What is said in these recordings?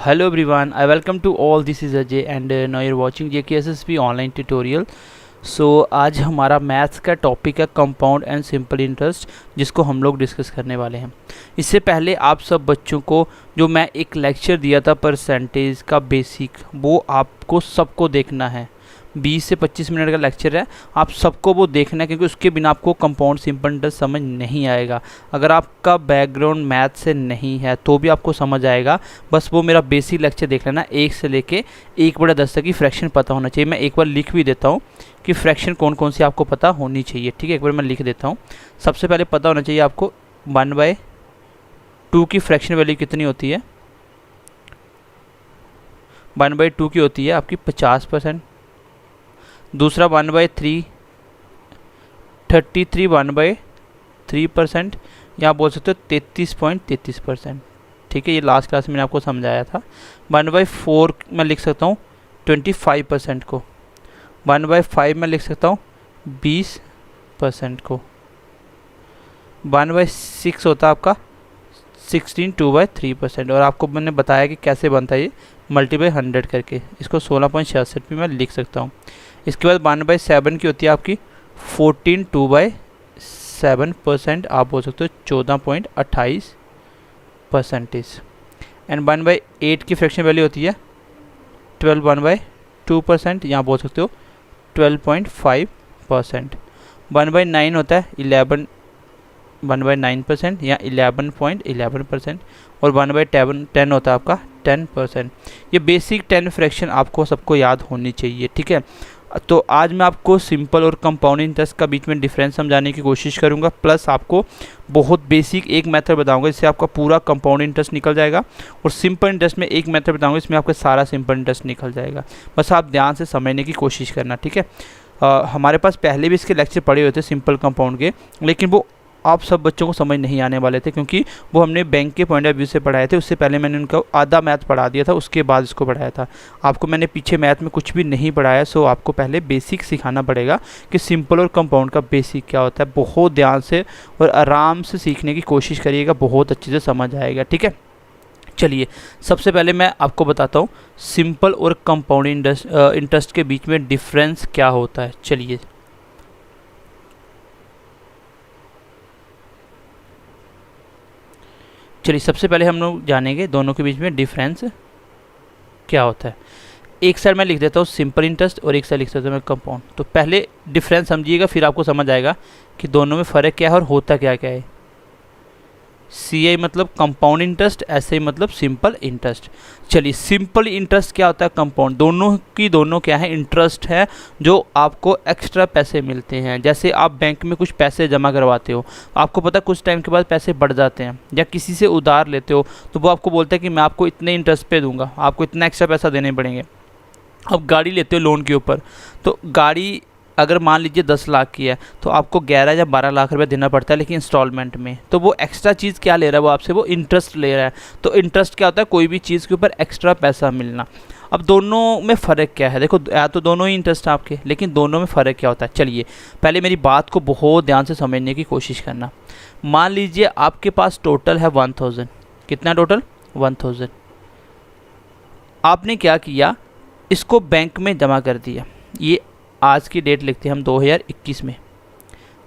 Hello everyone, I welcome to all. This is Ajay and now you're watching JKSSP online tutorial. आज हमारा maths का topic है compound and simple interest, जिसको हम लोग discuss करने वाले हैं। इससे पहले आप सब बच्चों को जो मैं एक लेक्चर दिया था परसेंटेज का बेसिक, वो आपको सबको देखना है। 20 से 25 मिनट का लेक्चर है, आप सबको वो देखना है, क्योंकि उसके बिना आपको कंपाउंड सिंपल इंटरेस्ट समझ नहीं आएगा। अगर आपका बैकग्राउंड मैथ से नहीं है तो भी आपको समझ आएगा, बस वो मेरा बेसिक लेक्चर देख लेना। 1 से लेके 1/10 तक की फ्रैक्शन पता होना चाहिए। मैं एक बार लिख भी देता हूँ कि फ्रैक्शन कौन कौन सी आपको पता होनी चाहिए, ठीक है। एक बार मैं लिख देता हूँ। सबसे पहले पता होना चाहिए आपको 1/2 की फ्रैक्शन वैल्यू कितनी होती है। 1/2 की होती है आपकी 50%। दूसरा 1/3 33 1/3%, या बोल सकते हो 33.33%, ठीक है। ये लास्ट क्लास में मैंने आपको समझाया था। 1/4 मैं लिख सकता हूँ 25% को। 1/5 मैं लिख सकता हूँ 20% को। 1/6 होता है आपका 16 2/3%। और आपको मैंने बताया कि कैसे बनता है ये, मल्टीप्लाई 100 करके। इसको 16.66 भी मैं लिख सकता हूँ। इसके बाद 1/7 की होती है आपकी 14 2/7%, आप बोल सकते हो 14.28%। एंड 1/8 की फ्रैक्शन वैल्यू होती है 12 1/2%, यहाँ बोल सकते हो 12.5%। 1/9 होता है 1/9% या 11.11%। और 1/10 होता है आपका 10%। ये बेसिक 10 फ्रैक्शन आपको सबको याद होनी चाहिए, ठीक है। तो आज मैं आपको सिंपल और कंपाउंड इंटरेस्ट का बीच में डिफरेंस समझाने की कोशिश करूंगा, प्लस आपको बहुत बेसिक एक मेथड बताऊंगा जिससे आपका पूरा कंपाउंड इंटरेस्ट निकल जाएगा। और सिंपल इंटरेस्ट में एक मेथड बताऊंगा इसमें आपका सारा सिंपल इंटरेस्ट निकल जाएगा। बस आप ध्यान से समझने की कोशिश करना, ठीक है। हमारे पास पहले भी इसके लेक्चर पड़े हुए थे सिंपल कंपाउंड के, लेकिन वो आप सब बच्चों को समझ नहीं आने वाले थे, क्योंकि वो हमने बैंक के पॉइंट ऑफ व्यू से पढ़ाए थे। उससे पहले मैंने उनका आधा मैथ पढ़ा दिया था, उसके बाद इसको पढ़ाया था। आपको मैंने पीछे मैथ में कुछ भी नहीं पढ़ाया, सो आपको पहले बेसिक सिखाना पड़ेगा कि सिंपल और कंपाउंड का बेसिक क्या होता है। बहुत ध्यान से और आराम से सीखने की कोशिश करिएगा, बहुत अच्छे से समझ आएगा, ठीक है। चलिए, सबसे पहले मैं आपको बताता हूँ सिंपल और कंपाउंड इंटरेस्ट के बीच में डिफरेंस क्या होता है। चलिए सबसे पहले हम लोग जानेंगे दोनों के बीच में डिफरेंस क्या होता है। एक साइड मैं लिख देता हूँ सिंपल इंटरेस्ट और एक साइड लिख देता हूँ मैं कंपाउंड। तो पहले डिफरेंस समझिएगा, फिर आपको समझ आएगा कि दोनों में फ़र्क क्या है और होता क्या क्या है। CI मतलब कंपाउंड इंटरेस्ट, SI मतलब सिंपल इंटरेस्ट। चलिए, सिंपल इंटरेस्ट क्या होता है, कंपाउंड, दोनों क्या है, इंटरेस्ट है जो आपको एक्स्ट्रा पैसे मिलते हैं। जैसे आप बैंक में कुछ पैसे जमा करवाते हो, आपको पता है कुछ टाइम के बाद पैसे बढ़ जाते हैं, या किसी से उधार लेते हो तो वो आपको बोलता है कि मैं आपको इतने इंटरेस्ट पे दूंगा, आपको इतना एक्स्ट्रा पैसा देने पड़ेंगे। अब गाड़ी लेते हो लोन के ऊपर, तो गाड़ी अगर मान लीजिए 10 लाख की है तो आपको 11 या 12 लाख रुपए देना पड़ता है, लेकिन इंस्टॉलमेंट में। तो वो एक्स्ट्रा चीज़ क्या ले रहा है, वो आपसे वो इंटरेस्ट ले रहा है। तो इंटरेस्ट क्या होता है, कोई भी चीज़ के ऊपर एक्स्ट्रा पैसा मिलना। अब दोनों में फ़र्क क्या है, देखो या तो दोनों ही इंटरेस्ट आपके, लेकिन दोनों में फ़र्क क्या होता है। चलिए पहले मेरी बात को बहुत ध्यान से समझने की कोशिश करना। मान लीजिए आपके पास टोटल है 1000। कितना टोटल, 1000। आपने क्या किया, इसको बैंक में जमा कर दिया। ये आज की डेट लिखते हैं हम 2021 में,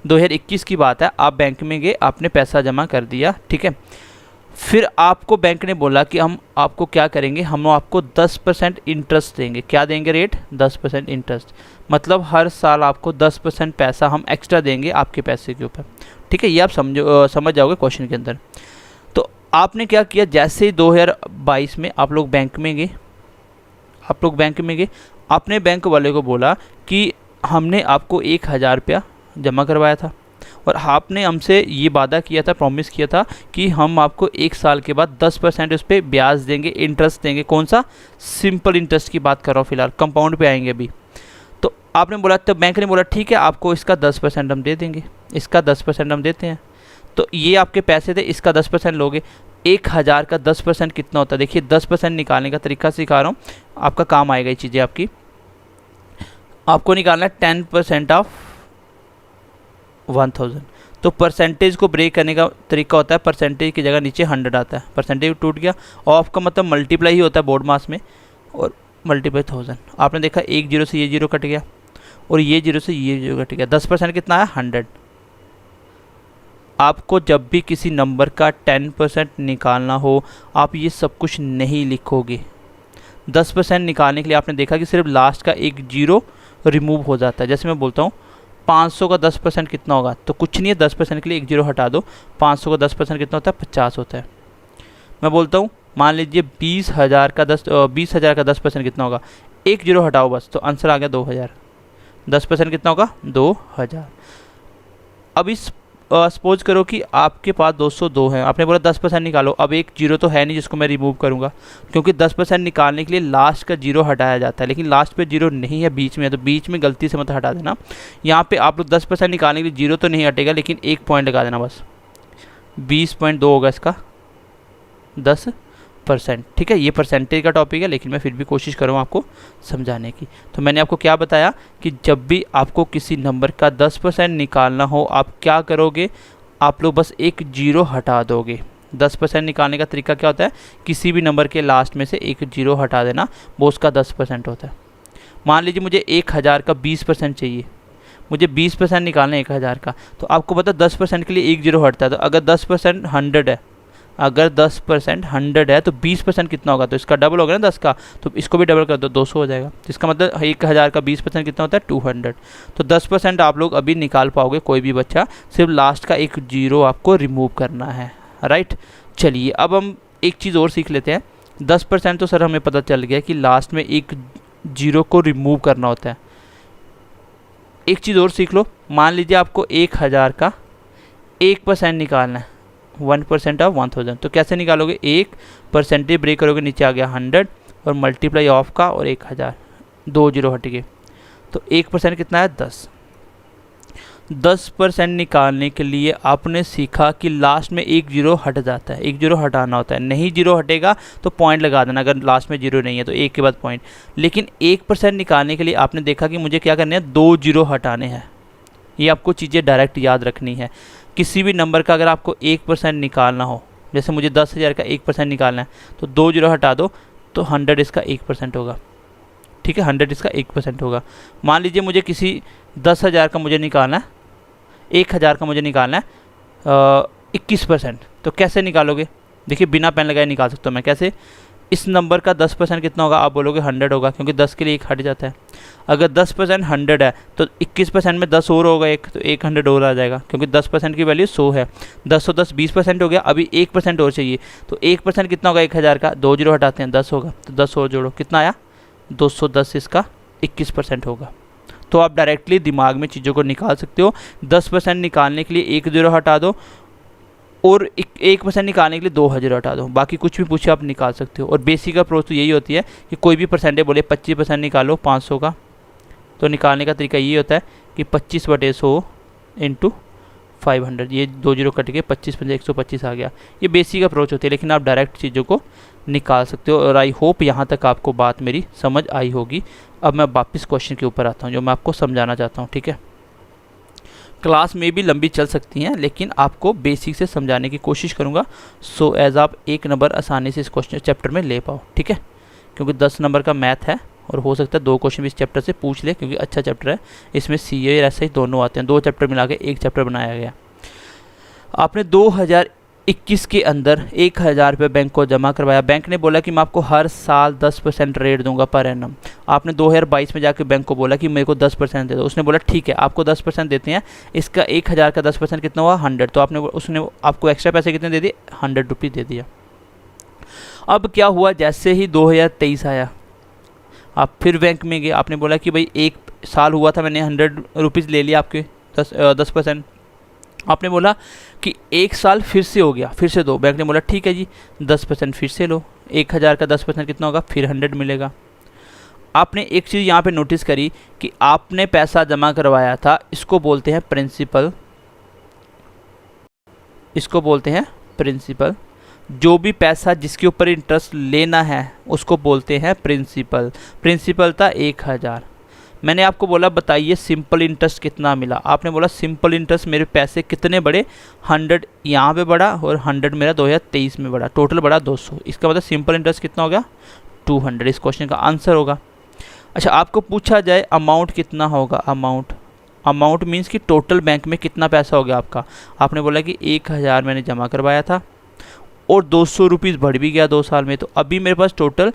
2021 की बात है। आप बैंक में गए, आपने पैसा जमा कर दिया, ठीक है। फिर आपको बैंक ने बोला कि हम आपको क्या करेंगे, हम आपको 10% इंटरेस्ट देंगे। क्या देंगे रेट, 10% इंटरेस्ट। मतलब हर साल आपको 10% पैसा हम एक्स्ट्रा देंगे आपके पैसे के ऊपर, ठीक है। ये आप समझ जाओगे क्वेश्चन के अंदर। तो आपने क्या किया, जैसे ही 2022 में आप लोग बैंक में गए, आपने बैंक वाले को बोला कि हमने आपको 1000 रुपया जमा करवाया था, और आपने हमसे ये वादा किया था, प्रॉमिस किया था कि हम आपको 1 साल के बाद 10% उस पर ब्याज देंगे, इंटरेस्ट देंगे। कौन सा, सिंपल इंटरेस्ट की बात कर रहा हूँ फिलहाल, कंपाउंड पे आएंगे अभी। तो आपने बोला, तो बैंक ने बोला ठीक है आपको इसका 10% हम दे देंगे, इसका 10% हम देते हैं। तो ये आपके पैसे थे, इसका 10% लोगे। 1000 का 10% कितना होता है, देखिए 10% निकालने का तरीका सिखा रहा हूँ, आपका काम आएगा ये चीज़ें आपकी। आपको निकालना है 10% ऑफ 1000। तो परसेंटेज को ब्रेक करने का तरीका होता है, परसेंटेज की जगह नीचे 100 आता है, परसेंटेज टूट गया। ऑफ का मतलब मल्टीप्लाई ही होता है बोर्ड मास में, और मल्टीप्लाई 1000। आपने देखा एक जीरो से ये जीरो कट गया और ये जीरो से ये जीरो कट गया। 10% कितना है? 100। आपको जब भी किसी नंबर का 10% निकालना हो, आप ये सब कुछ नहीं लिखोगे। 10% निकालने के लिए आपने देखा कि सिर्फ लास्ट का एक जीरो रिमूव हो जाता है। जैसे मैं बोलता हूँ 500 का 10% कितना होगा, तो कुछ नहीं है, 10% के लिए एक जीरो हटा दो। 500 का 10% कितना होता है? 50 होता है। मैं बोलता हूँ मान लीजिए 20,000 का 10% कितना होगा, एक जीरो हटाओ बस, तो आंसर आ गया 2000। 10% कितना होगा? 2000। अब इस सपोज करो कि आपके पास 202 है, आपने बोला 10% निकालो। अब एक जीरो तो है नहीं जिसको मैं रिमूव करूंगा, क्योंकि 10% निकालने के लिए लास्ट का जीरो हटाया जाता है, लेकिन लास्ट पे जीरो नहीं है, बीच में है, तो बीच में गलती से मत हटा देना। यहाँ पे आप लोग 10% निकालने के लिए जीरो तो नहीं हटेगा, लेकिन एक पॉइंट लगा देना बस। 20.2 होगा इसका 10%। ठीक है, ये परसेंटेज का टॉपिक है, लेकिन मैं फिर भी कोशिश करूँ आपको समझाने की। तो मैंने आपको क्या बताया कि जब भी आपको किसी नंबर का 10% निकालना हो, आप क्या करोगे? आप लोग बस एक जीरो हटा दोगे। 10% निकालने का तरीका क्या होता है? किसी भी नंबर के लास्ट में से एक जीरो हटा देना, वो उसका 10% होता है। मान लीजिए मुझे 1000 का 20% चाहिए, मुझे 20% निकालना है 1000 का, तो आपको पता 10% के लिए एक जीरो हटता है। तो अगर 10% 100 है, अगर 10% 100 है तो 20% कितना होगा? तो इसका डबल होगा ना 10 का, तो इसको भी डबल कर दो, 200 हो जाएगा। तो इसका मतलब 1000 का 20% कितना होता है? 200। तो 10% आप लोग अभी निकाल पाओगे कोई भी बच्चा, सिर्फ लास्ट का एक जीरो आपको रिमूव करना है। राइट, चलिए अब हम एक चीज़ और सीख लेते हैं। 10% तो सर हमें पता चल गया कि लास्ट में एक जीरो को रिमूव करना होता है। एक चीज़ और सीख लो। मान लीजिए आपको 1000 का 1% निकालना है, 1% ऑफ 1000। तो कैसे निकालोगे? एक परसेंटेज ब्रेक करोगे, नीचे आ गया 100 और मल्टीप्लाई ऑफ का और 1000, 2 जीरो हट गए, तो 1% कितना है? 10। 10% निकालने के लिए आपने सीखा कि लास्ट में एक जीरो हट जाता है, एक जीरो हटाना होता है। नहीं जीरो हटेगा तो पॉइंट लगा देना, अगर लास्ट में जीरो नहीं है तो एक के बाद पॉइंट। लेकिन 1% निकालने के लिए आपने देखा कि मुझे क्या करने हैं? 2 जीरो हटाने हैं। ये आपको चीज़ें डायरेक्ट याद रखनी है। किसी भी नंबर का अगर आपको 1% निकालना हो, जैसे मुझे 10,000 का 1% निकालना है, तो 2 जीरो हटा दो, तो 100 इसका 1% होगा। ठीक है, 100 इसका 1% होगा। मान लीजिए मुझे किसी 10,000 का मुझे निकालना है, 1000 का मुझे निकालना है 21%। तो कैसे निकालोगे? देखिए बिना पेन लगाए निकाल सकता हूँ मैं। कैसे? इस नंबर का 10% कितना होगा? आप बोलोगे 100 होगा, क्योंकि 10 के लिए एक हट जाता है। अगर 10% 100 है तो 21% में 10 और होगा एक, तो 100 और आ जाएगा, क्योंकि 10% की वैल्यू 100 है। 10 और 10 20% हो गया, अभी 1% और चाहिए, तो 1% कितना होगा 1000 का? 2 जीरो हटाते हैं, 10 होगा, तो 10 और जोड़ो, कितना आया? 210 इसका 21% होगा। तो आप डायरेक्टली दिमाग में चीज़ों को निकाल सकते हो। 10% निकालने के लिए एक जीरो हटा दो, और 1% निकालने के लिए 2000 हटा दो। बाकी कुछ भी पूछे आप निकाल सकते हो। और बेसिक अप्रोच तो यही होती है कि कोई भी परसेंटेज बोले 25% निकालो 500 का, तो निकालने का तरीका ये होता है कि 25/100 इंटू 500, ये 2 जीरो कट के 25/125 आ गया। ये बेसिक अप्रोच होती है, लेकिन आप डायरेक्ट चीज़ों को निकाल सकते हो। और आई होप यहाँ तक आपको बात मेरी समझ आई होगी। अब मैं वापस क्वेश्चन के ऊपर आता हूँ जो मैं आपको समझाना चाहता हूँ। ठीक है, क्लास में भी लंबी चल सकती हैं, लेकिन आपको बेसिक से समझाने की कोशिश करूँगा, सो एज आप एक नंबर आसानी से इस क्वेश्चन चैप्टर में ले पाओ। ठीक है, क्योंकि 10 नंबर का मैथ है और हो सकता है 2 क्वेश्चन भी इस चैप्टर से पूछ ले, क्योंकि अच्छा चैप्टर है। इसमें CA और SI दोनों आते हैं, 2 चैप्टर मिला के एक चैप्टर बनाया गया। आपने 2021 के अंदर 1000 रुपये बैंक को जमा करवाया। बैंक ने बोला कि मैं आपको हर साल 10% रेट दूंगा पर एनम। आपने 2022 में जाके बैंक को बोला कि मेरे को 10% दे दो। उसने बोला ठीक है आपको 10% देते हैं। इसका 1000 का 10% कितना हुआ? 100। तो उसने आपको एक्स्ट्रा पैसे कितने दे दिए? 100 रुपये दे दिया। अब क्या हुआ? जैसे ही 2023 आया, आप फिर बैंक में गए, आपने बोला कि भाई 1 साल हुआ था, मैंने 100 रुपीज़ ले लिया आपके 10%। आपने बोला कि 1 साल फिर से हो गया, फिर से दो। बैंक ने बोला ठीक है जी 10% फिर से लो। 1000 का 10% कितना होगा? फिर 100 मिलेगा। आपने एक चीज़ यहाँ पे नोटिस करी कि आपने पैसा जमा करवाया था, इसको बोलते हैं प्रिंसिपल, इसको बोलते हैं प्रिंसिपल। जो भी पैसा जिसके ऊपर इंटरेस्ट लेना है उसको बोलते हैं प्रिंसिपल। प्रिंसिपल था 1000। मैंने आपको बोला बताइए सिंपल इंटरेस्ट कितना मिला, आपने बोला सिंपल इंटरेस्ट मेरे पैसे कितने बढ़े, 100 यहाँ पे बढ़ा और 100 मेरा 2023 में बढ़ा, टोटल बढ़ा 200। इसका मतलब सिंपल इंटरेस्ट कितना हो गया 200। इस क्वेश्चन का आंसर होगा। अच्छा, आपको पूछा जाए अमाउंट कितना होगा, अमाउंट मीन्स कि टोटल बैंक में कितना पैसा हो गया आपका। आपने बोला कि 1000 मैंने जमा करवाया था और 200 रुपीज़ बढ़ भी गया 2 साल में, तो अभी मेरे पास टोटल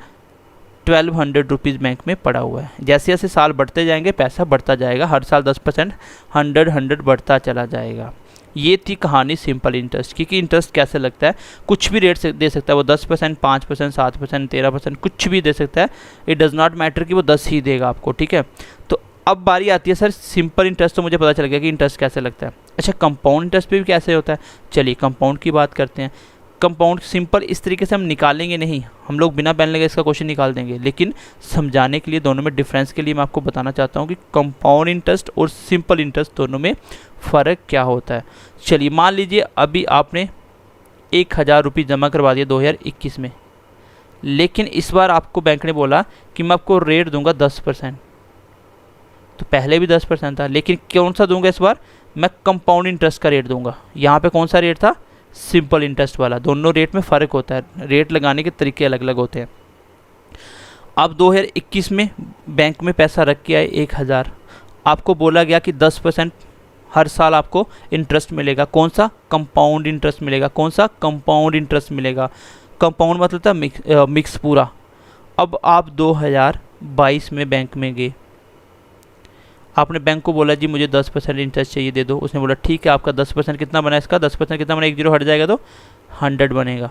1200 रुपीज़ बैंक में पड़ा हुआ है। जैसे जैसे साल बढ़ते जाएंगे पैसा बढ़ता जाएगा, हर साल 10% 100 बढ़ता चला जाएगा। ये थी कहानी सिंपल इंटरेस्ट की, कि इंटरेस्ट कैसे लगता है। कुछ भी रेट दे सकता है वो, 10%, 5%, 7%, 13%, कुछ भी दे सकता है। इट डज़ नॉट मैटर कि वो 10 ही देगा आपको, ठीक है। तो अब बारी आती है सर सिंपल इंटरेस्ट, तो मुझे पता चल गया कि इंटरेस्ट कैसे लगता है। अच्छा, कंपाउंड इंटरेस्ट भी कैसे होता है, चलिए कंपाउंड की बात करते हैं। कंपाउंड सिंपल इस तरीके से हम निकालेंगे नहीं, हम लोग बिना पेन लगे इसका क्वेश्चन निकाल देंगे, लेकिन समझाने के लिए दोनों में डिफरेंस के लिए मैं आपको बताना चाहता हूँ कि कंपाउंड इंटरेस्ट और सिंपल इंटरेस्ट दोनों में फ़र्क क्या होता है। चलिए मान लीजिए अभी आपने 1000 रुपये जमा करवा दिया 2021 में, लेकिन इस बार आपको बैंक ने बोला कि मैं आपको रेट दूंगा 10%। तो पहले भी 10% था, लेकिन कौन सा दूंगा इस बार, मैं कंपाउंड इंटरेस्ट का रेट दूंगा। यहाँ पे कौन सा रेट था, सिंपल इंटरेस्ट वाला। दोनों रेट में फ़र्क होता है, रेट लगाने के तरीके अलग अलग होते हैं। अब 2021 में बैंक में पैसा रख के आए 1000, आपको बोला गया कि 10% हर साल आपको इंटरेस्ट मिलेगा। कौन सा, कंपाउंड इंटरेस्ट मिलेगा। कौन सा, कंपाउंड इंटरेस्ट मिलेगा। कंपाउंड मतलब था मिक्स पूरा। अब आप 2022 में बैंक में गए, आपने बैंक को बोला जी मुझे 10% इंटरेस्ट चाहिए, दे दो। उसने बोला ठीक है, आपका 10% कितना बना, इसका 10% कितना बना, 1 0 हट जाएगा तो 100 बनेगा।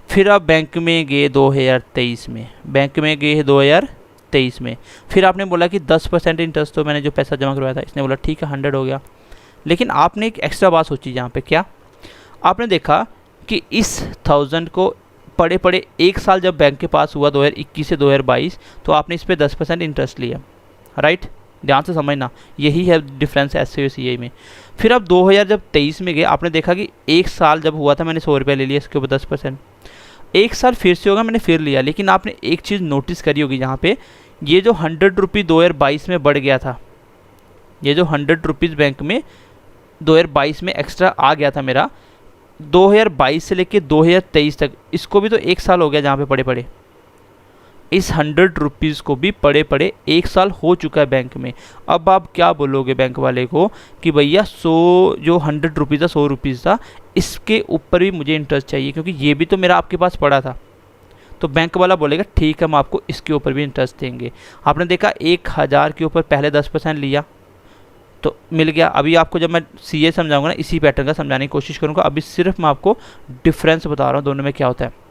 फिर आप बैंक में गए 2023 में, बैंक में गए 2023 में, फिर आपने बोला कि 10% इंटरेस्ट, तो मैंने जो पैसा जमा करवाया था, इसने बोला ठीक है 100 हो गया। लेकिन आपने एक एक्स्ट्रा बात सोची यहाँ पे, क्या आपने देखा कि इस 1000 को पड़े पड़े 1 साल जब बैंक के पास हुआ 2021 से 2022, तो आपने इस पर 10% इंटरेस्ट लिया, राइट। ध्यान से समझना, यही है डिफरेंस एस सी आई में। फिर अब 2023 में गए, आपने देखा कि 1 साल जब हुआ था मैंने 100 रुपये ले लिया, इसके ऊपर 10%। 1 साल फिर से होगा, मैंने फिर लिया। लेकिन आपने एक चीज़ नोटिस करी होगी यहाँ पे, ये जो 100 रुपये 2022 में बढ़ गया था, ये जो 100 रुपीज़ बैंक में 2022 में एक्स्ट्रा आ गया था मेरा, 2022 से लेके 2023 तक, इसको भी तो 1 साल हो गया जहाँ पे पड़े पड़े। इस 100 रुपीज़ को भी पड़े पड़े 1 साल हो चुका है बैंक में। अब आप क्या बोलोगे बैंक वाले को कि भैया 100 जो 100 रुपीज़ था, 100 रुपीज़ था, इसके ऊपर भी मुझे इंटरेस्ट चाहिए, क्योंकि ये भी तो मेरा आपके पास पड़ा था। तो बैंक वाला बोलेगा ठीक है, हम आपको इसके ऊपर भी इंटरेस्ट देंगे। आपने देखा 1000 के ऊपर पहले 10% लिया तो मिल गया। अभी आपको जब मैं CA समझाऊंगा ना, इसी पैटर्न का समझाने की कोशिश करूँगा। अभी सिर्फ मैं आपको डिफरेंस बता रहा हूँ दोनों में क्या होता है।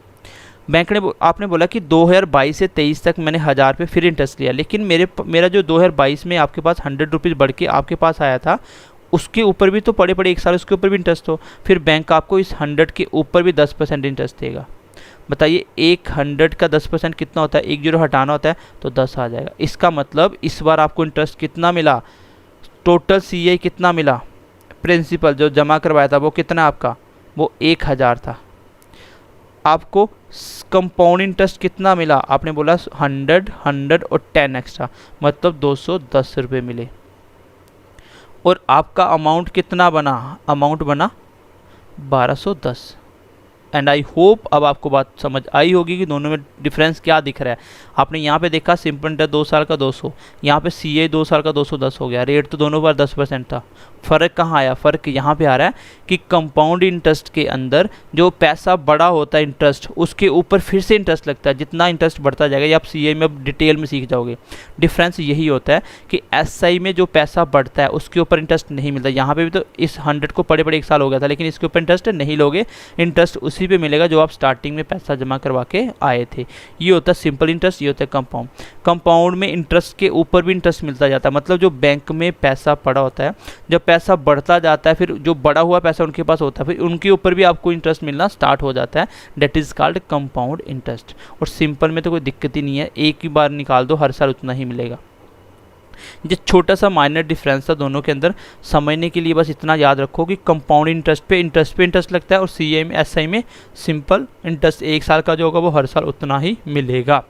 बैंक ने आपने बोला कि 2022 से 23 तक मैंने 1000 पे फिर इंटरेस्ट लिया, लेकिन मेरा जो 2022 में आपके पास 100 रुपीज़ बढ़ के आपके पास आया था, उसके ऊपर भी तो पड़े पड़े 1 साल, उसके ऊपर भी इंटरेस्ट हो। फिर बैंक आपको इस 100 के ऊपर भी 10% इंटरेस्ट देगा। बताइए 100 का 10% कितना होता है, 1 0 हटाना होता है तो 10 आ जाएगा। इसका मतलब इस बार आपको इंटरेस्ट कितना मिला, टोटल CI कितना मिला, प्रिंसिपल जो जमा करवाया था वो कितना आपका, वो 1000 था। आपको कंपाउंड इंटरेस्ट कितना मिला, आपने बोला 100, 100 और 10 एक्स्ट्रा, मतलब 210 रुपये मिले। और आपका अमाउंट कितना बना, अमाउंट बना 1210। एंड आई होप अब आपको बात समझ आई होगी कि दोनों में डिफरेंस क्या दिख रहा है। आपने यहाँ पे देखा सिंपल इंटरेस्ट 2 साल का 200, यहाँ पे CA 2 साल का 210 हो गया। रेट तो दोनों बार 10% था। फ़र्क कहाँ आया, फ़र्क यहाँ पे आ रहा है कि कंपाउंड इंटरेस्ट के अंदर जो पैसा बड़ा होता है इंटरेस्ट, उसके ऊपर फिर से इंटरेस्ट लगता है। जितना इंटरेस्ट बढ़ता जाएगा, ये आप CA में डिटेल में सीख जाओगे। डिफरेंस यही होता है कि SI में जो पैसा बढ़ता है उसके ऊपर इंटरेस्ट नहीं मिलता। यहाँ पे भी तो इस 100 को पड़े पड़े 1 साल हो गया था, लेकिन इसके ऊपर इंटरेस्ट नहीं लोगे, इंटरेस्ट उसी पे मिलेगा जो आप स्टार्टिंग में पैसा जमा करवा के आए थे। ये होता है सिंपल इंटरेस्ट, ये होता है कंपाउंड। कंपाउंड में इंटरेस्ट के ऊपर भी इंटरेस्ट मिलता जाता है, मतलब जो बैंक में पैसा पड़ा होता है, जब पैसा बढ़ता जाता है, फिर जो बड़ा हुआ पैसा उनके पास होता है, फिर उनके ऊपर भी आपको इंटरेस्ट मिलना स्टार्ट हो जाता है। That is called compound interest. और सिंपल में तो कोई दिक्कत ही नहीं है, एक ही बार निकाल दो, हर साल उतना ही मिलेगा। ये छोटा सा माइनर डिफरेंस था दोनों के अंदर। समझने के लिए बस इतना याद रखो कि कंपाउंड इंटरेस्ट पे इंटरेस्ट लगता है, और CA में SI में सिंपल इंटरेस्ट 1 साल का जो होगा वो हर साल उतना ही मिलेगा।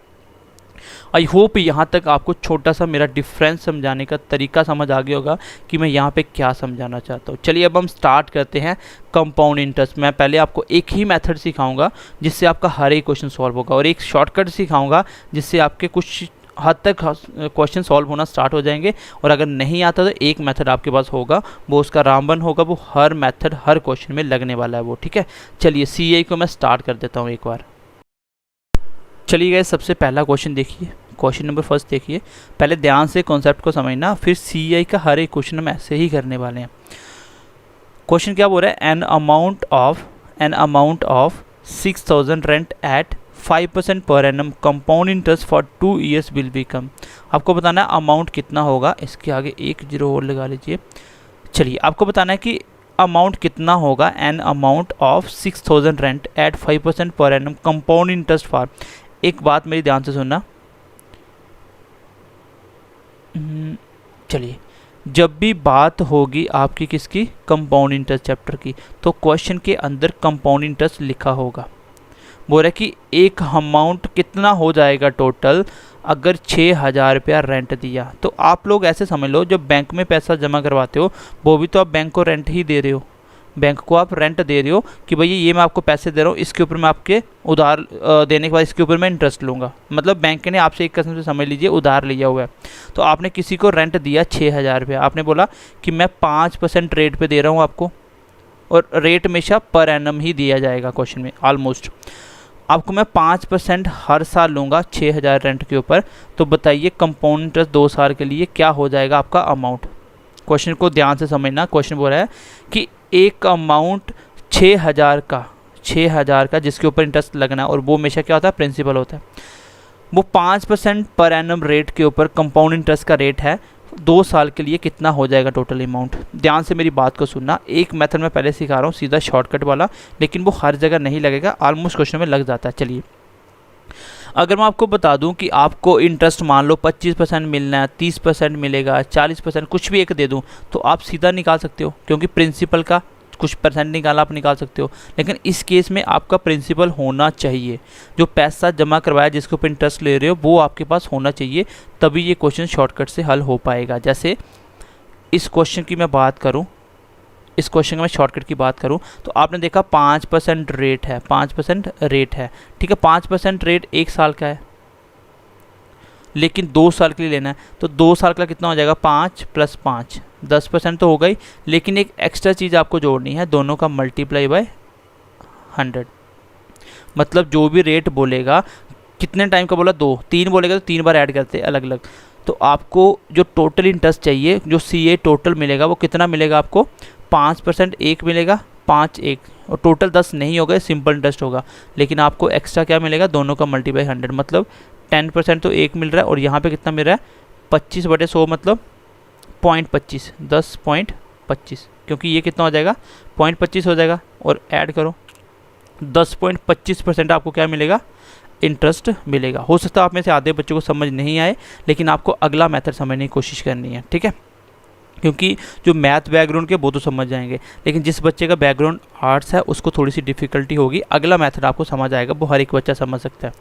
आई होप यहाँ तक आपको छोटा सा मेरा डिफरेंस समझाने का तरीका समझ आ गया होगा कि मैं यहाँ पे क्या समझाना चाहता हूँ। चलिए अब हम स्टार्ट करते हैं कंपाउंड इंटरेस्ट। मैं पहले आपको एक ही मेथड सिखाऊंगा जिससे आपका हर एक क्वेश्चन सॉल्व होगा, और एक शॉर्टकट सिखाऊंगा जिससे आपके कुछ हद तक क्वेश्चन सॉल्व होना स्टार्ट हो जाएंगे। और अगर नहीं आता तो एक मेथड आपके पास होगा, वो उसका रामबन होगा, वो हर मेथड हर क्वेश्चन में लगने वाला है वो, ठीक है। चलिए सीआई को मैं स्टार्ट कर देता हूँ एक बार। चलिए गाइस, सबसे पहला क्वेश्चन देखिए, क्वेश्चन नंबर फर्स्ट देखिए। पहले ध्यान से कॉन्सेप्ट को समझना, फिर सीआई का हर एक क्वेश्चन हम ऐसे ही करने वाले हैं। क्वेश्चन क्या बोल रहा है, an amount of 6000 rent at 5% per annum compound interest for 2 years will become. आपको बताना है अमाउंट कितना होगा, इसके आगे एक जीरो और लगा लीजिए। चलिए आपको बताना है कि अमाउंट कितना होगा, an amount of 6000 rent at 5% per annum compound interest for. एक बात मेरी ध्यान से सुनना, चलिए जब भी बात होगी आपकी किसकी, कंपाउंड इंटरेस्ट चैप्टर की, तो क्वेश्चन के अंदर कंपाउंड इंटरेस्ट लिखा होगा। बोल रहा है कि एक अमाउंट कितना हो जाएगा टोटल अगर 6000 रुपया रेंट दिया। तो आप लोग ऐसे समझ लो, जब बैंक में पैसा जमा करवाते हो वो भी तो आप बैंक को रेंट ही दे रहे हो, बैंक को आप रेंट दे रहे हो कि भैया ये मैं आपको पैसे दे रहा हूँ, इसके ऊपर मैं आपके उधार देने के बाद इसके ऊपर मैं इंटरेस्ट लूँगा। मतलब बैंक ने आपसे एक किस्म से समझ लीजिए उधार लिया हुआ है। तो आपने किसी को रेंट दिया 6000 रुपया, आपने बोला कि मैं 5% रेट पे दे रहा हूँ आपको, और रेट हमेशा पर एनम ही दिया जाएगा क्वेश्चन में ऑलमोस्ट। आपको मैं 5% हर साल लूँगा 6000 रेंट के ऊपर। तो बताइए कंपाउंड इंटरेस्ट 2 साल के लिए क्या हो जाएगा आपका अमाउंट। क्वेश्चन को ध्यान से समझना, क्वेश्चन बोल रहा है कि एक अमाउंट 6000 का जिसके ऊपर इंटरेस्ट लगना है, और वो हमेशा क्या होता है, प्रिंसिपल होता है। वो 5% पर एनम रेट के ऊपर कंपाउंड इंटरेस्ट का रेट है, 2 साल के लिए कितना हो जाएगा टोटल अमाउंट। ध्यान से मेरी बात को सुनना, एक मेथड मैं पहले सिखा रहा हूँ सीधा शॉर्टकट वाला, लेकिन वो हर जगह नहीं लगेगा, ऑलमोस्ट क्वेश्चन में लग जाता है। चलिए अगर मैं आपको बता दूं कि आपको इंटरेस्ट मान लो 25% मिलना है, 30% मिलेगा, 40%, कुछ भी एक दे दूं, तो आप सीधा निकाल सकते हो, क्योंकि प्रिंसिपल का कुछ परसेंट निकाला आप निकाल सकते हो। लेकिन इस केस में आपका प्रिंसिपल होना चाहिए, जो पैसा जमा करवाया जिसके ऊपर इंटरेस्ट ले रहे हो वो आपके पास होना चाहिए, तभी ये क्वेश्चन शॉर्टकट से हल हो पाएगा। जैसे इस क्वेश्चन की मैं बात करूं, इस क्वेश्चन में मैं शॉर्टकट की बात करूं, तो आपने देखा 5% रेट है, 5% रेट है, ठीक है। 5% रेट 1 साल का है, लेकिन 2 साल के लिए लेना है, तो 2 साल का कितना हो जाएगा, 5 + 5 10% तो हो गई। लेकिन एक एक्स्ट्रा चीज़ आपको जोड़नी है, दोनों का मल्टीप्लाई बाय 100। मतलब जो भी रेट बोलेगा, कितने टाइम का बोला, 2 3 बोलेगा तो 3 बार ऐड करते हैं अलग अलग। तो आपको जो टोटल इंटरेस्ट चाहिए, जो CA टोटल मिलेगा, वो कितना मिलेगा आपको, 5% 1 मिलेगा, 5 1, और टोटल 10 नहीं होगा, सिंपल इंटरेस्ट होगा। लेकिन आपको एक्स्ट्रा क्या मिलेगा, दोनों का मल्टीप्लाई 100, मतलब 10% तो 1 मिल रहा है, और यहाँ पे कितना मिल रहा है, 25/100, मतलब 0.25, 10.25, क्योंकि ये कितना हो जाएगा, 0.25 हो जाएगा, और ऐड करो 10.25% आपको क्या मिलेगा, इंटरेस्ट मिलेगा। हो सकता है आप में से आधे बच्चों को समझ नहीं आए, लेकिन आपको अगला मेथड समझने की कोशिश करनी है, ठीक है। क्योंकि जो मैथ बैकग्राउंड के वो तो समझ जाएंगे, लेकिन जिस बच्चे का बैकग्राउंड आर्ट्स है उसको थोड़ी सी डिफ़िकल्टी होगी, अगला मेथड आपको समझ आएगा, वो हर एक बच्चा समझ सकता है।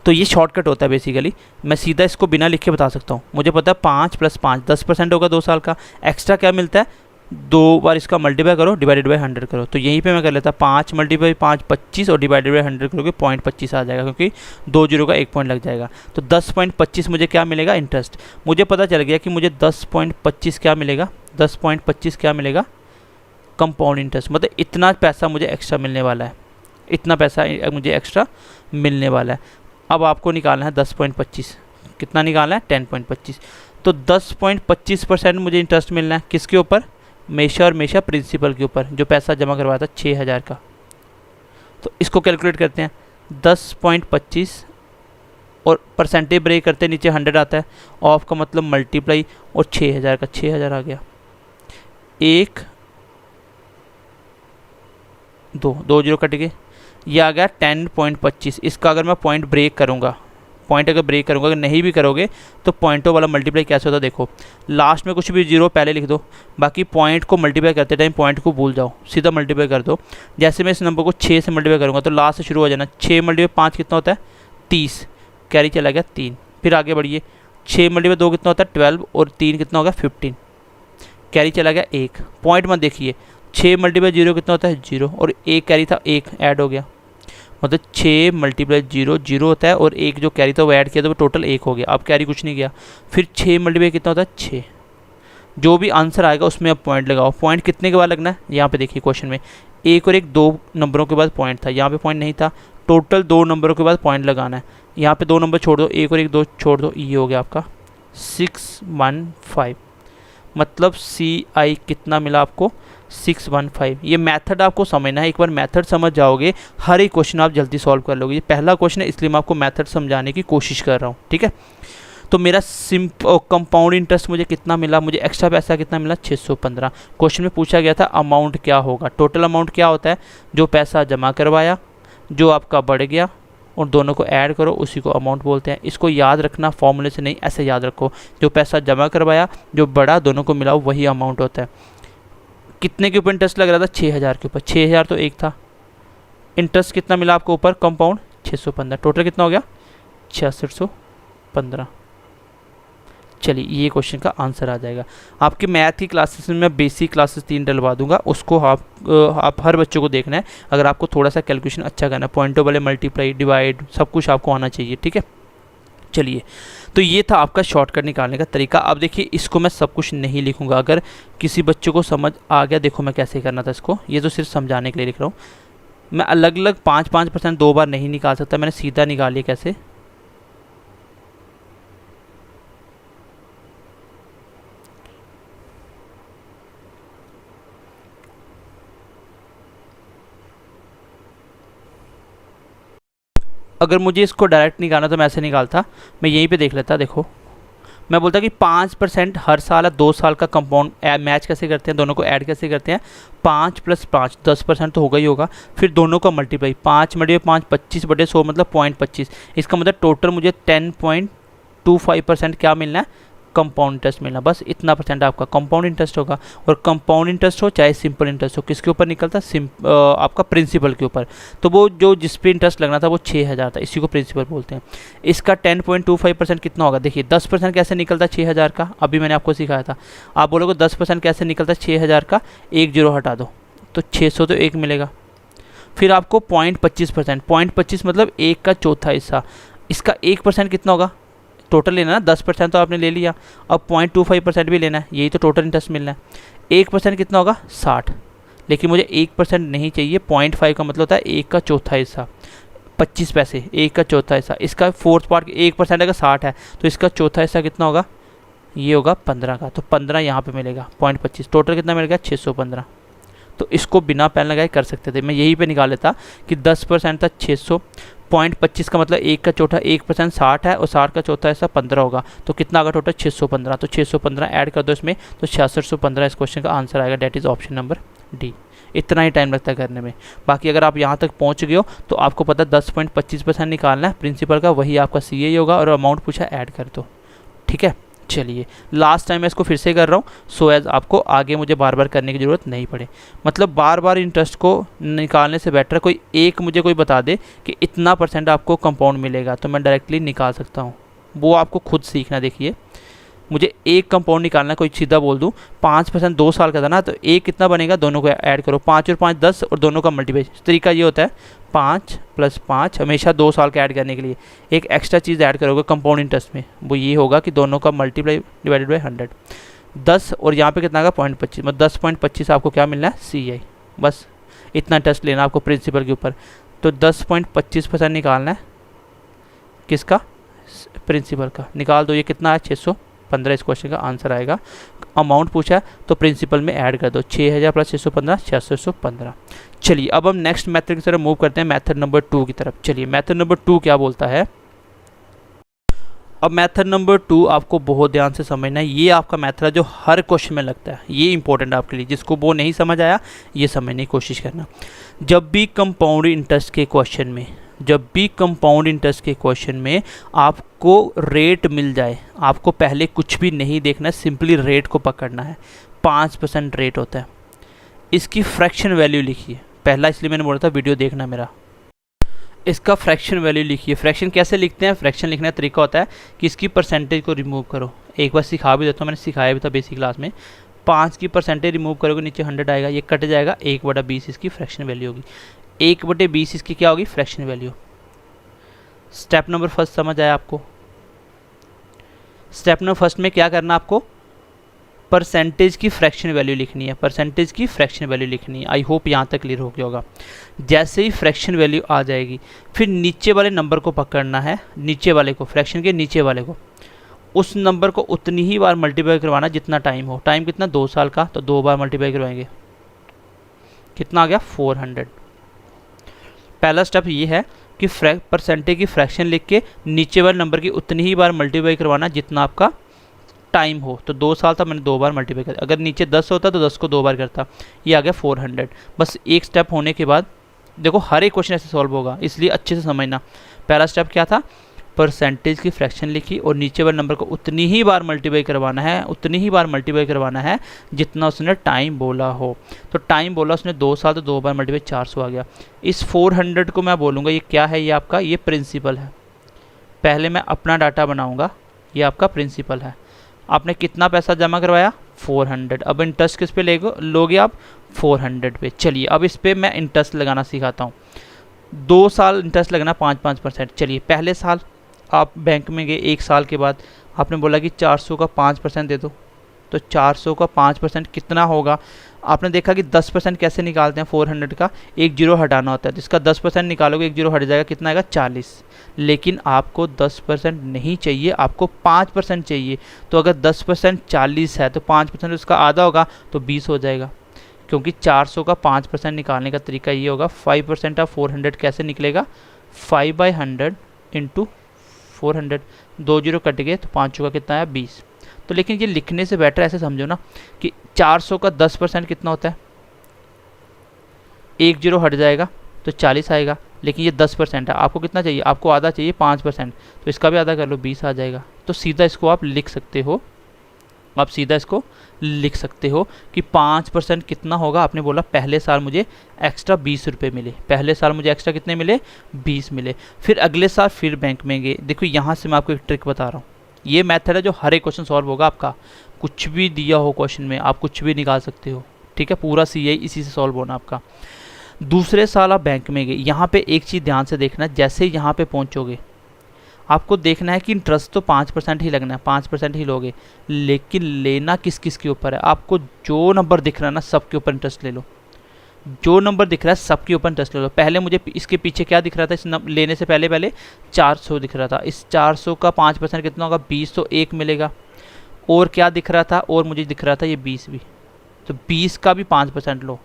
तो ये शॉर्टकट होता है बेसिकली, मैं सीधा इसको बिना लिखे बता सकता हूँ। मुझे पता है 5 + 5 10% होगा 2 साल का, एक्स्ट्रा क्या मिलता है, 2 बार इसका मल्टीप्लाई करो, डिवाइडेड बाय 100 करो। तो यहीं पे मैं कर लेता 5 × 5 25, और डिवाइडेड बाय 100 करोगे 0.25 आ जाएगा, क्योंकि 2 जीरो का 1 पॉइंट लग जाएगा। तो 10.25 मुझे क्या मिलेगा, इंटरेस्ट। मुझे पता चल गया कि मुझे 10.25 क्या मिलेगा, 10.25 क्या मिलेगा, कंपाउंड इंटरेस्ट। मतलब इतना पैसा मुझे एक्स्ट्रा मिलने वाला है, इतना पैसा मुझे एक्स्ट्रा मिलने वाला है। अब आपको निकालना है 10.25, कितना निकालना है, 10.25। तो 10.25% मुझे इंटरेस्ट मिलना है, किसके ऊपर, हमेशा प्रिंसिपल के ऊपर, जो पैसा जमा करवाया था 6000 का। तो इसको कैलकुलेट करते हैं, 10.25 और परसेंटेज ब्रेक करते नीचे 100 आता है, ऑफ का मतलब मल्टीप्लाई, और 6000 का 6000 आ गया, 1 2 जीरो कट गए, ये आ गया 10.25। इसका अगर मैं पॉइंट ब्रेक करूँगा, पॉइंट अगर ब्रेक करूँगा, अगर नहीं भी करोगे तो पॉइंटों वाला मल्टीप्लाई कैसे होता है, देखो लास्ट में कुछ भी जीरो पहले लिख दो, बाकी पॉइंट को मल्टीप्लाई करते टाइम पॉइंट को भूल जाओ, सीधा मल्टीप्लाई कर दो। जैसे मैं इस नंबर को 6 से मल्टीप्लाई करूँगा तो लास्ट से शुरू हो जाना, 6 × 5 कितना होता है, 30, कैरी चला गया 3, फिर आगे बढ़िए, 6 मल्टीप्लाई 2 कितना होता है 12 और 3 कितना होगा 15, कैरी चला गया 1। पॉइंट मत देखिए, 6 मल्टीप्लाई 0 कितना होता है 0 और 1 कैरी था 1 ऐड हो गया, मतलब 6 मल्टीप्लाई 0 0 होता है और 1 जो कैरी था वो ऐड किया तो वो टोटल 1 हो गया। अब कैरी कुछ नहीं गया, फिर 6 मल्टीप्लाई कितना होता है 6। जो भी आंसर आएगा उसमें अब पॉइंट लगाओ। पॉइंट कितने के बाद लगना है, यहाँ पे देखिए क्वेश्चन में 1 और 1 2 नंबरों के बाद पॉइंट था, यहाँ पे पॉइंट नहीं था, टोटल 2 नंबरों के बाद पॉइंट लगाना है। यहाँ पे 2 नंबर छोड़ दो, 1 और 1 2 छोड़ दो, ये हो गया आपका 615। मतलब CI कितना मिला आपको 615। ये मेथड आपको समझना है, एक बार मेथड समझ जाओगे हर एक क्वेश्चन आप जल्दी सॉल्व कर लोगे। ये पहला क्वेश्चन है इसलिए मैं आपको मेथड समझाने की कोशिश कर रहा हूँ, ठीक है। तो मेरा कंपाउंड इंटरेस्ट मुझे कितना मिला, मुझे एक्स्ट्रा पैसा कितना मिला 615। क्वेश्चन में पूछा गया था अमाउंट क्या होगा, टोटल अमाउंट क्या होता है, जो पैसा जमा करवाया, जो आपका बढ़ गया और दोनों को ऐड करो उसी को अमाउंट बोलते हैं। इसको याद रखना, फॉर्मूले से नहीं, ऐसे याद रखो, जो पैसा जमा करवाया जो बढ़ा दोनों को मिलाओ वही अमाउंट होता है। कितने के ऊपर इंटरेस्ट लग रहा था 6000 के ऊपर, 6000 तो एक था, इंटरेस्ट कितना मिला आपको ऊपर कंपाउंड 615, टोटल कितना हो गया 6615। चलिए ये क्वेश्चन का आंसर आ जाएगा। आपके मैथ की क्लासेस में मैं बेसिक क्लासेस 3 डलवा दूंगा, उसको आप हर बच्चों को देखना है अगर आपको थोड़ा सा कैलकुलेशन अच्छा करना है, पॉइंटों वाले मल्टीप्लाई डिवाइड सब कुछ आपको आना चाहिए, ठीक है। चलिए तो ये था आपका शॉर्टकट निकालने का तरीका। अब देखिए इसको मैं सब कुछ नहीं लिखूंगा, अगर किसी बच्चे को समझ आ गया, देखो मैं कैसे करना था इसको, ये तो सिर्फ समझाने के लिए लिख रहा हूँ। मैं अलग अलग 5-5% 2 बार नहीं निकाल सकता, मैंने सीधा निकाल लिया। कैसे, अगर मुझे इसको डायरेक्ट निकालना तो मैं ऐसे निकालता, मैं यहीं पे देख लेता। देखो मैं बोलता कि 5% हर साल 2 साल का कंपाउंड मैच कैसे करते हैं, दोनों को ऐड कैसे करते हैं, 5 + 5 10% तो होगा ही होगा, फिर दोनों का मल्टीप्लाई 5 × 5 25/100 मतलब 0.25। इसका मतलब टोटल मुझे 10.25% क्या मिलना है कंपाउंड इंटरेस्ट मिलना, बस इतना परसेंट आपका कंपाउंड इंटरेस्ट होगा। और कंपाउंड इंटरेस्ट हो चाहे सिंपल इंटरेस्ट हो, किसके ऊपर निकलता आपका प्रिंसिपल के ऊपर। तो वो जो जिस पे इंटरेस्ट लगना था वो 6000 था, इसी को प्रिंसिपल बोलते हैं। इसका 10.25% कितना होगा, देखिए 10% कैसे निकलता 6000 का, अभी मैंने आपको सिखाया था। आप बोलोगे 10% कैसे निकलता 6000 का, 1 0 हटा दो तो 600 तो 1 मिलेगा। फिर आपको 0.25%, 0.25 मतलब 1 का चौथा हिस्सा, इसका 1% कितना होगा, टोटल लेना ना, 10% तो आपने ले लिया, अब 0.25% भी लेना है, यही तो टोटल इंटरेस्ट मिलना है। 1% कितना होगा 60, लेकिन मुझे 1% नहीं चाहिए, 0.5 का मतलब होता है 1 का चौथा हिस्सा, 25 पैसे 1 का चौथा हिस्सा। इसका फोर्थ पार्ट 1% अगर 60 है तो इसका चौथा हिस्सा कितना होगा, ये होगा 15 का, तो 15 यहाँ पे मिलेगा 0.25, टोटल कितना मिलेगा 615। तो इसको बिना पेन लगाए कर सकते थे, मैं यहीं पे निकाल लेता कि 10% था 600, 0.25 का मतलब 1 का चौथा, 1% 60 है और 60 का चौथा हिस्सा 15 होगा, तो कितना आएगा टोटल 615। तो 615 ऐड कर दो इसमें तो 6615 इस क्वेश्चन का आंसर आएगा, that is option number D. इतना ही टाइम लगता है करने में। बाकी अगर आप यहाँ तक पहुँच गए हो तो आपको पता 10.25% निकालना है प्रिंसिपल का, वही आपका CA होगा, और अमाउंट पूछा ऐड कर दो, ठीक है। चलिए लास्ट टाइम मैं इसको फिर से कर रहा हूँ सो एज आपको आगे मुझे बार बार करने की ज़रूरत नहीं पड़े। मतलब बार बार इंटरेस्ट को निकालने से बेटर कोई एक मुझे कोई बता दे कि इतना % आपको कंपाउंड मिलेगा तो मैं डायरेक्टली निकाल सकता हूँ, वो आपको खुद सीखना। देखिए मुझे एक कंपाउंड निकालना, कोई सीधा बोल दूँ 5% 2 साल का था ना, तो एक कितना बनेगा, दोनों को ऐड करो, 5 और 5 10 और दोनों का मल्टीप्लाई। तरीका ये होता है 5 + 5 हमेशा 2 साल का ऐड करने के लिए एक एक्स्ट्रा चीज़ ऐड करोगे कंपाउंड इंटरेस्ट में, वो ये होगा कि दोनों का मल्टीप्लाई डिवाइडेड बाई 100, 10 और यहाँ पे कितना का 0.25, मतलब 10.25 आपको क्या मिलना है CI, बस इतना इंटरेस्ट लेना आपको प्रिंसिपल के ऊपर। तो 10.25% निकालना है किसका, प्रिंसिपल का, निकाल दो, ये कितना है 615 इस क्वेश्चन का आंसर आएगा। अमाउंट पूछा है तो प्रिंसिपल में ऐड कर दो, 6000 + 615 6615। चलिए अब हम नेक्स्ट मेथड की तरफ मूव करते हैं, मेथड नंबर 2 की तरफ। चलिए मेथड नंबर 2 क्या बोलता है। अब मेथड नंबर 2 आपको बहुत ध्यान से समझना है, ये आपका मेथड है जो हर क्वेश्चन में लगता है, ये इंपॉर्टेंट है आपके लिए। जिसको वो नहीं समझ आया ये समझने की कोशिश करना। जब भी कंपाउंड इंटरेस्ट के क्वेश्चन में, जब भी कंपाउंड इंटरेस्ट के क्वेश्चन में आपको रेट मिल जाए, आपको पहले कुछ भी नहीं देखना है, सिंपली रेट को पकड़ना है। 5% रेट होता है, इसकी फ्रैक्शन वैल्यू लिखिए। पहला इसलिए मैंने बोला था वीडियो देखना मेरा, इसका फ्रैक्शन वैल्यू लिखिए। फ्रैक्शन कैसे लिखते हैं? फ्रैक्शन लिखने का तरीका होता है कि इसकी परसेंटेज को रिमूव करो। एक बार सिखा भी देता हूँ, मैंने सिखाया भी था बेसिक क्लास में। 5 की परसेंटेज रिमूव करोगे नीचे 100 आएगा, ये कट जाएगा, 1/20 इसकी फ्रैक्शन वैल्यू होगी। 1/20 इसकी क्या होगी? Fraction value. Step number first समझ आया आपको? स्टेप नंबर फर्स्ट में क्या करना आपको? परसेंटेज की फ्रैक्शन वैल्यू लिखनी है। परसेंटेज की फ्रैक्शन वैल्यू लिखनी है। आई होप यहाँ तक क्लियर हो गया होगा। जैसे ही फ्रैक्शन वैल्यू आ जाएगी, फिर नीचे वाले नंबर को पकड़ना है, नीचे वाले को, फ्रैक्शन के नीचे वाले को, उस नंबर को उतनी ही बार मल्टीप्लाई करवाना जितना टाइम हो। टाइम कितना? 2 साल का, तो 2 बार मल्टीप्लाई करवाएंगे। कितना आ गया? 400। पहला स्टेप ये है कि परसेंटेज की फ्रैक्शन लिख के नीचे वाले नंबर की उतनी ही बार मल्टीप्लाई करवाना जितना आपका टाइम हो। तो 2 साल था, मैंने 2 बार मल्टीप्लाई कर। अगर नीचे 10 होता तो 10 को 2 बार करता। ये आ गया 400। बस एक स्टेप होने के बाद देखो हर एक क्वेश्चन ऐसे सॉल्व होगा, इसलिए अच्छे से समझना। पहला स्टेप क्या था? परसेंटेज की फ्रैक्शन लिखी और नीचे वाले नंबर को उतनी ही बार मल्टीप्लाई करवाना है, उतनी ही बार मल्टीप्लाई करवाना है जितना उसने टाइम बोला हो। तो टाइम बोला उसने 2 साल, तो 2 बार मल्टीप्लाई 400 आ गया। इस 400 को मैं बोलूँगा ये क्या है? ये आपका ये प्रिंसिपल है। पहले मैं अपना डाटा बनाऊँगा, ये आपका प्रिंसिपल है। आपने कितना पैसा जमा करवाया? 400। अब इंटरेस्ट किस पे लोगे आप? 400 पे। चलिए अब इस पर मैं इंटरेस्ट लगाना सिखाता हूँ। 2 साल इंटरेस्ट लगना 5-5%। चलिए पहले साल आप बैंक में गए, 1 साल के बाद आपने बोला कि 400 का 5% दे दो। तो 400 का 5% कितना होगा? आपने देखा कि 10% कैसे निकालते हैं? 400 का एक जीरो हटाना होता है, तो इसका 10% निकालोगे, एक जीरो हट जाएगा, कितना आएगा? 40। लेकिन आपको 10% नहीं चाहिए, आपको 5% चाहिए। तो अगर 10% 40 है तो 5% उसका आधा होगा, तो 20 हो जाएगा। क्योंकि 400 का 5% निकालने का तरीका ये होगा, 5% ऑफ 400 कैसे निकलेगा? 5/100 इंटू 400। 2 जीरो कट गए तो 5 का कितना आया? 20। तो लेकिन ये लिखने से बेटर ऐसे समझो ना कि 400 का 10% कितना होता है? एक जीरो हट जाएगा तो 40 आएगा, लेकिन ये 10% है। आपको कितना चाहिए? आपको आधा चाहिए, 5%। तो इसका भी आधा कर लो, 20 आ जाएगा। तो सीधा इसको आप लिख सकते हो, आप सीधा इसको लिख सकते हो कि 5% कितना होगा? आपने बोला पहले साल मुझे एक्स्ट्रा 20 रुपये मिले, पहले साल मुझे एक्स्ट्रा कितने मिले? 20 मिले। फिर अगले साल फिर बैंक में गए। देखो यहाँ से मैं आपको एक ट्रिक बता रहा हूँ, ये मेथड है जो हर एक क्वेश्चन सॉल्व होगा आपका। कुछ भी दिया हो क्वेश्चन में, आप कुछ भी निकाल सकते हो, ठीक है? पूरा CI इसी से सॉल्व होना आपका। दूसरे साल आप बैंक में गए, यहाँ पे एक चीज़ ध्यान से देखना, जैसे ही यहाँ पे पहुँचोगे आपको देखना है कि इंटरेस्ट तो 5% ही लगना है, 5% ही लोगे, लेकिन लेना किस किस के ऊपर है? आपको जो नंबर दिख रहा है ना, सबके ऊपर इंटरेस्ट ले लो। जो नंबर दिख रहा है सबके ऊपर इंटरेस्ट ले लो। पहले मुझे इसके पीछे क्या दिख रहा था? इस लेने से पहले 400 दिख रहा था। इस 400 का 5% कितना होगा? 20, तो 1 मिलेगा। और क्या दिख रहा था? और मुझे दिख रहा था ये 20 भी, तो 20 का भी 5% लो।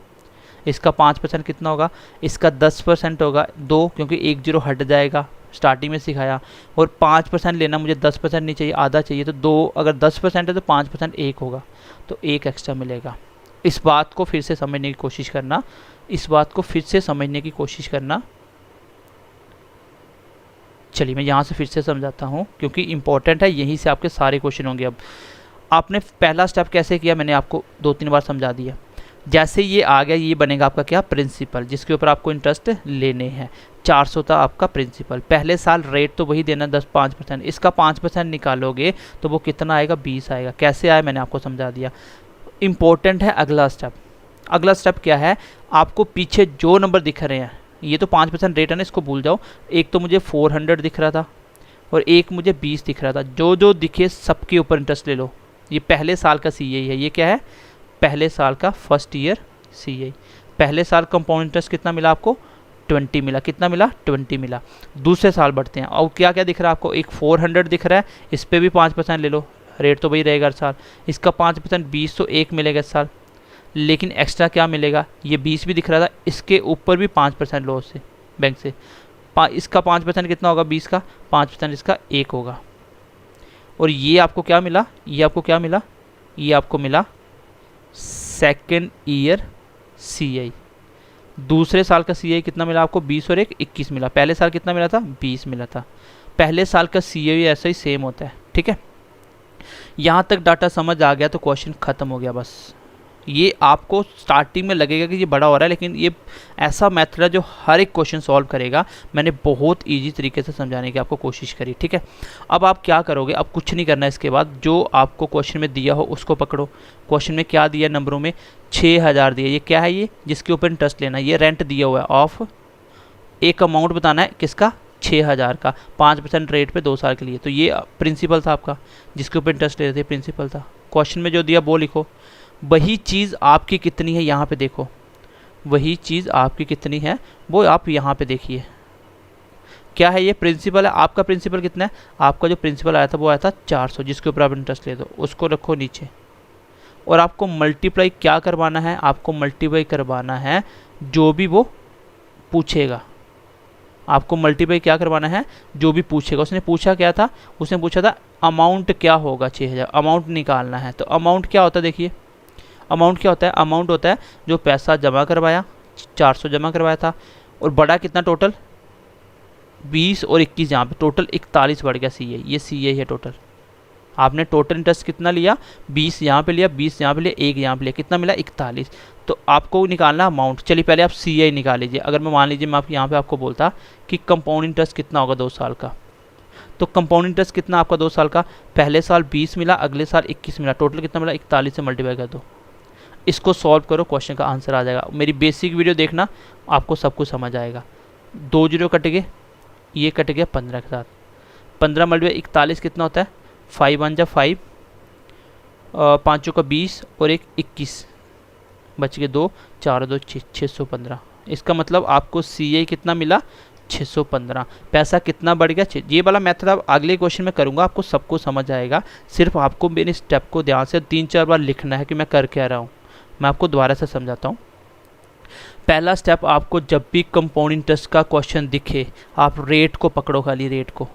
इसका 5% कितना होगा? इसका 10% होगा, 2, क्योंकि एक जीरो हट जाएगा, स्टार्टिंग में सिखाया। और 5% लेना मुझे, 10% नहीं चाहिए, आधा चाहिए। तो 2, अगर 10% है तो 5% 1 होगा, तो 1 एक्स्ट्रा मिलेगा। इस बात को फिर से समझने की कोशिश करना, इस बात को फिर से समझने की कोशिश करना। चलिए मैं यहाँ से फिर से समझाता हूँ, क्योंकि इंपॉर्टेंट है, यहीं से आपके सारे क्वेश्चन होंगे। अब आपने पहला स्टेप कैसे किया मैंने आपको 2-3 बार समझा दिया। जैसे ये आ गया, ये बनेगा आपका क्या? प्रिंसिपल, जिसके ऊपर आपको इंटरेस्ट लेने हैं। 400 था आपका प्रिंसिपल। पहले साल रेट तो वही देना 5%। इसका 5% निकालोगे तो वो कितना आएगा? 20 आएगा। कैसे आया मैंने आपको समझा दिया। इम्पोर्टेंट है अगला स्टेप। अगला स्टेप क्या है? आपको पीछे जो नंबर दिख रहे हैं, ये तो 5% रेट है ना, इसको भूल जाओ। एक तो मुझे 400 दिख रहा था और एक मुझे 20 दिख रहा था। जो जो दिखे सबके ऊपर इंटरेस्ट ले लो। ये पहले साल का CI है। ये क्या है? पहले साल का फर्स्ट ईयर CI। पहले साल कंपाउंड इंटरेस्ट कितना मिला आपको? 20 मिला। कितना मिला? 20 मिला। दूसरे साल बढ़ते हैं, और क्या क्या दिख रहा है आपको? एक 400 दिख रहा है, इस पर भी 5% ले लो, रेट तो वही रहेगा हर साल। इसका 5% 20, तो 1 मिलेगा इस साल। लेकिन एक्स्ट्रा क्या मिलेगा? ये 20 भी दिख रहा था, इसके ऊपर भी 5% लो उससे, बैंक से। इसका 5% कितना होगा? 20 का 5% इसका 1 होगा। और ये आपको क्या मिला? ये आपको क्या मिला? ये आपको मिला सेकेंड ईयर CI। दूसरे साल का CI कितना मिला आपको? 20 और 1 21 मिला। पहले साल कितना मिला था? 20 मिला था। पहले साल का CI ऐसा ही सेम होता है, ठीक है? यहाँ तक डाटा समझ आ गया तो क्वेश्चन ख़त्म हो गया। बस ये आपको स्टार्टिंग में लगेगा कि ये बड़ा हो रहा है, लेकिन ये ऐसा मेथड है जो हर एक क्वेश्चन सॉल्व करेगा। मैंने बहुत इजी तरीके से समझाने की आपको कोशिश करी, ठीक है। अब आप क्या करोगे, अब कुछ नहीं करना है। इसके बाद जो आपको क्वेश्चन में दिया हो उसको पकड़ो। क्वेश्चन में क्या दिया नंबरों में, 6000 दिया। ये क्या है, ये जिसके ऊपर इंटरेस्ट लेना है, ये रेंट दिया हुआ है ऑफ, एक अमाउंट बताना है किसका, 6000 का, 5% रेट पे 2 साल के लिए। तो ये प्रिंसिपल था आपका, जिसके ऊपर इंटरेस्ट ले रहे थे, प्रिंसिपल था। क्वेश्चन में जो दिया वो लिखो। वही चीज़ आपकी कितनी है यहाँ पे देखो, वही चीज़ आपकी कितनी है वो आप यहाँ पे देखिए। क्या है, ये प्रिंसिपल है। आपका प्रिंसिपल कितना है, आपका जो प्रिंसिपल आया था वो आया था 400, जिसके ऊपर आप इंटरेस्ट ले दो, उसको रखो नीचे। और आपको मल्टीप्लाई क्या करवाना है, आपको मल्टीप्लाई करवाना है जो भी वो पूछेगा। आपको मल्टीप्लाई क्या करवाना है, जो भी पूछेगा। उसने पूछा क्या था, उसने पूछा था अमाउंट क्या होगा 6000, अमाउंट निकालना है। तो अमाउंट क्या होता है, देखिए अमाउंट क्या होता है, अमाउंट होता है जो पैसा जमा करवाया, 400 जमा करवाया था, और बड़ा कितना टोटल 20 और 21, यहाँ पे टोटल 41 बढ़ गया। सी ये सी है टोटल। आपने टोटल इंटरेस्ट कितना लिया, 20 यहाँ पे लिया, 20 यहाँ पे लिया, 1 यहाँ पे लिया, कितना मिला 41। तो आपको निकालना अमाउंट। चलिए पहले आप सी निकाल लीजिए। अगर मैं मान लीजिए मैं आप यहाँ पे आपको बोलता कि कंपाउंड इंटरेस्ट कितना होगा 2 साल का, तो कंपाउंड इंटरेस्ट कितना आपका 2 साल का, पहले साल 20 मिला, अगले साल 21 मिला, टोटल कितना मिला 41 से मल्टीप्लाई कर दो। इसको सॉल्व करो, क्वेश्चन का आंसर आ जाएगा। मेरी बेसिक वीडियो देखना, आपको सब कुछ समझ आएगा। 2 जीरो कट गए, ये कट गया 15 के साथ, 15 मल्टीप्लाई 41 कितना होता है, 5 1 जा 5, 5 का 20 और 1 21, बच गए 2, 4 2 6, 615। इसका मतलब आपको सी कितना मिला 615। पैसा कितना बढ़ गया, ये वाला मेथड अब अगले क्वेश्चन में करूँगा, आपको सबको समझ आएगा। सिर्फ आपको मेरे स्टेप को ध्यान से 3-4 बार लिखना है कि मैं कर क्या रहा हूँ। मैं आपको दोबारा से समझाता हूँ। पहला स्टेप, आपको जब भी कंपाउंड इंटरेस्ट का क्वेश्चन दिखे, आप रेट को पकड़ो, खाली रेट को,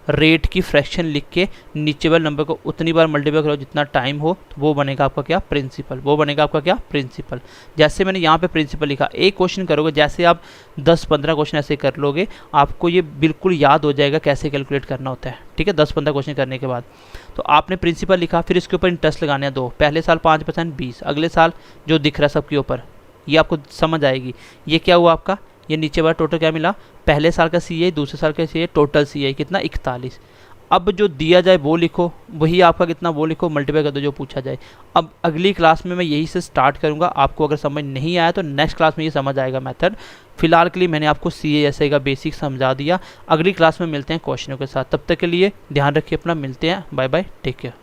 रेट की फ्रैक्शन लिख के नीचे वाले नंबर को उतनी बार मल्टीप्लाई करो जितना टाइम हो, तो वो बनेगा आपका क्या, प्रिंसिपल। वो बनेगा आपका क्या, प्रिंसिपल। जैसे मैंने यहाँ पे प्रिंसिपल लिखा, एक क्वेश्चन करोगे, जैसे आप 10-15 क्वेश्चन ऐसे कर लोगे, आपको ये बिल्कुल याद हो जाएगा कैसे कैलकुलेट करना होता है, ठीक है। 10-15 क्वेश्चन करने के बाद तो आपने प्रिंसिपल लिखा, फिर इसके ऊपर इंटरेस्ट लगाने हैं 2, पहले साल 5% 20, अगले साल जो दिख रहा है सबके ऊपर, ये आपको समझ आएगी। ये क्या हुआ आपका, ये नीचे वाला टोटल क्या मिला, पहले साल का सी दूसरे साल का सी टोटल सी कितना 41। अब जो दिया जाए वो लिखो, वही आपका कितना वो लिखो, मल्टीप्लाई कर दो जो पूछा जाए। अब अगली क्लास में मैं यही से स्टार्ट करूंगा। आपको अगर समझ नहीं आया तो नेक्स्ट क्लास में ये समझ आएगा मेथड। फिलहाल के लिए मैंने आपको CA का बेसिक समझा दिया। अगली क्लास में मिलते हैं क्वेश्चनों के साथ। तब तक के लिए ध्यान रखिए अपना, मिलते हैं, बाय बाय, टेक केयर।